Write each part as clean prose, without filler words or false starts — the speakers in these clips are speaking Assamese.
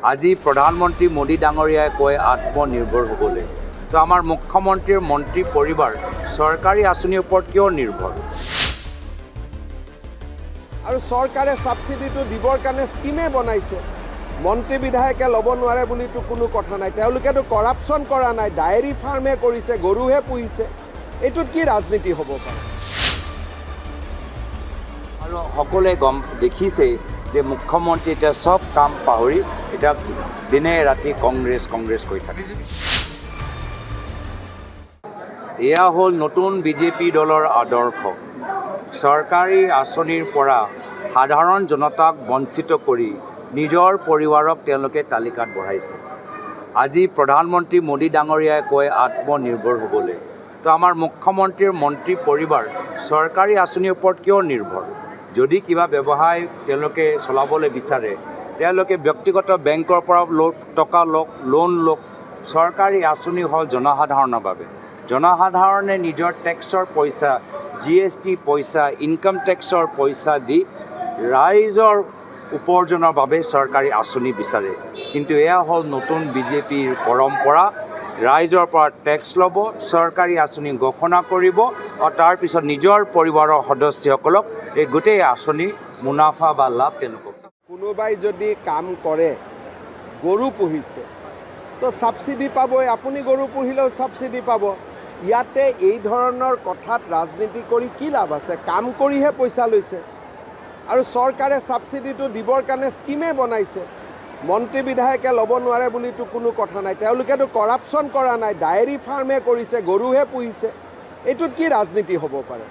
আজি প্ৰধানমন্ত্ৰী মোদী ডাঙৰীয়াই কয় আত্মনিৰ্ভৰ হ'বলৈ। তো আমাৰ মুখ্যমন্ত্ৰীৰ মন্ত্ৰী পৰিবাৰ চৰকাৰী আঁচনিৰ ওপৰত কিয় নিৰ্ভৰ? আৰু চৰকাৰে ছাবচিডিটো দিবৰ কাৰণে স্কিমে বনাইছে। মন্ত্ৰী বিধায়কে ল'ব নোৱাৰে বুলিতো কোনো কথা নাই। তেওঁলোকেতো কৰাপশ্যন কৰা নাই, ডায়েৰী ফাৰ্মহে কৰিছে, গৰুহে পুহিছে। এইটোত কি ৰাজনীতি হ'ব পাৰে? আৰু সকলোৱে দেখিছে যে মুখ্যমন্ত্ৰী এতিয়া চব কাম পাহৰি এতিয়া দিনে ৰাতি কংগ্ৰেছ কৈ থাকে। এয়া হ'ল নতুন বিজেপি দলৰ আদৰ্শ। চৰকাৰী আঁচনিৰ পৰা সাধাৰণ জনতাক বঞ্চিত কৰি নিজৰ পৰিবাৰক তেওঁলোকে তালিকাত বঢ়াইছে। আজি প্ৰধানমন্ত্ৰী মোদী ডাঙৰীয়াই কয় আত্মনিৰ্ভৰ হ'বলৈ। তো আমাৰ মুখ্যমন্ত্ৰীৰ মন্ত্ৰী পৰিবাৰ চৰকাৰী আঁচনিৰ ওপৰত কিয় নিৰ্ভৰ? যদি কিবা ব্যৱসায় তেওঁলোকে চলাবলৈ বিচাৰে, তেওঁলোকে ব্যক্তিগত বেংকৰ পৰা টকা লওক, লোন লওক। চৰকাৰী আঁচনি হ'ল জনসাধাৰণৰ বাবে। জনসাধাৰণে নিজৰ টেক্সৰ পইচা, GST পইচা, ইনকাম টেক্সৰ পইচা দি ৰাইজৰ উপাৰ্জনৰ বাবে চৰকাৰী আঁচনি বিচাৰে। কিন্তু এয়া হ'ল নতুন বিজেপিৰ পৰম্পৰা। ৰাইজৰ পৰা টেক্স ল'ব, চৰকাৰী আঁচনি ঘোষণা কৰিব আৰু তাৰপিছত নিজৰ পৰিবাৰৰ সদস্যসকলক এই গোটেই আঁচনি মুনাফা বা লাভ তেওঁলোকক। কোনোবাই যদি কাম কৰে, গৰু পুহিছে, তো ছাবচিডি পাবই। আপুনি গৰু পুহিলেও ছাবচিডি পাব। ইয়াতে এই ধৰণৰ কথাত ৰাজনীতি কৰি কি লাভ আছে? কাম কৰিহে পইচা লৈছে। আৰু চৰকাৰে ছাবচিডিটো দিবৰ কাৰণে স্কিমে বনাইছে। মন্ত্ৰী বিধায়কে ল'ব নোৱাৰে বুলিতো কোনো কথা নাই। তেওঁলোকেতো কৰাপশ্যন কৰা নাই, ডায়েৰী ফাৰ্মহে কৰিছে, গৰুহে পুহিছে। এইটোত কি ৰাজনীতি হ'ব পাৰে?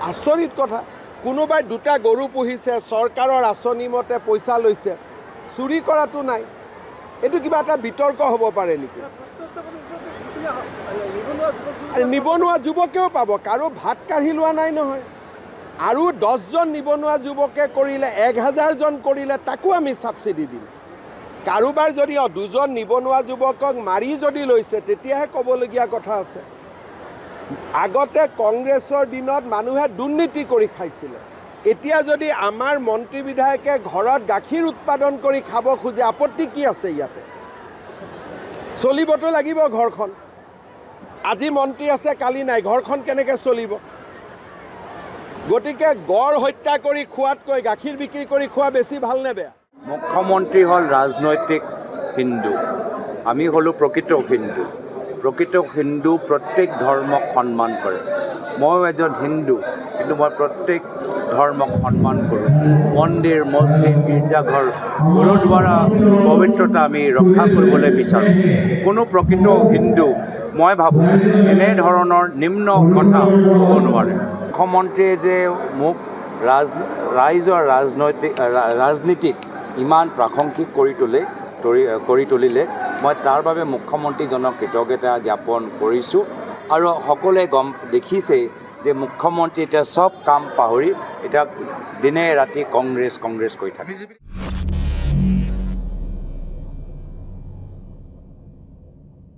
আচৰিত কথা। কোনোবাই দুটা গৰু পুহিছে, চৰকাৰৰ আঁচনি মতে পইচা লৈছে, চুৰি কৰাটো নাই। এইটো কিবা এটা বিতৰ্ক হ'ব পাৰে নেকি? নিবনুৱা যুৱকেও পাব, কাৰো ভাত কাঢ়ি লোৱা নাই নহয়। আৰু 10জন নিবনুৱা যুৱকে কৰিলে, 1000জন কৰিলে তাকো আমি ছাবচিডি দিম। কাৰোবাৰ যদি 2জন নিবনুৱা যুৱকক মাৰি যদি লৈছে, তেতিয়াহে ক'বলগীয়া কথা আছে। আগতে কংগ্ৰেছৰ দিনত মানুহে দুৰ্নীতি কৰি খাইছিলে। এতিয়া যদি আমাৰ মন্ত্ৰী বিধায়কে ঘৰত গাখীৰ উৎপাদন কৰি খাব খোজে, আপত্তি কি আছে? ইয়াতে চলিবতো লাগিব ঘৰখন। আজি মন্ত্ৰী আছে, কালি নাই, ঘৰখন কেনেকৈ চলিব? গতিকে গড় হত্যা কৰি খোৱাতকৈ গাখীৰ বিক্ৰী কৰি খোৱা বেছি ভাল নে বেয়া? মুখ্যমন্ত্ৰী হ'ল ৰাজনৈতিক হিন্দু, আমি হ'লোঁ প্ৰকৃত হিন্দু। প্ৰকৃত হিন্দু প্ৰত্যেক ধৰ্মক সন্মান কৰে। ময়ো এজন হিন্দু, কিন্তু মই প্ৰত্যেক ধৰ্মক সন্মান কৰোঁ। মন্দিৰ, মছজিদ, গীৰ্জাঘৰ, গুৰুদ্বাৰা পবিত্ৰতা আমি ৰক্ষা কৰিবলৈ বিচাৰোঁ। কোনো প্ৰকৃত হিন্দু মই ভাবোঁ এনেধৰণৰ নিম্ন কথা ক'ব নোৱাৰে। মুখ্যমন্ত্ৰীয়ে যে মোক ৰাইজৰ ৰাজনীতিক ইমান প্ৰাসংগিক কৰি তুলিলে, মই তাৰ বাবে মুখ্যমন্ত্ৰীজনক কৃতজ্ঞতা জ্ঞাপন কৰিছোঁ। আৰু সকলোৱে দেখিছে যে মুখ্যমন্ত্ৰী এতিয়া চব কাম পাহৰি এতিয়া দিনে ৰাতি কংগ্ৰেছ কৈ থাকে।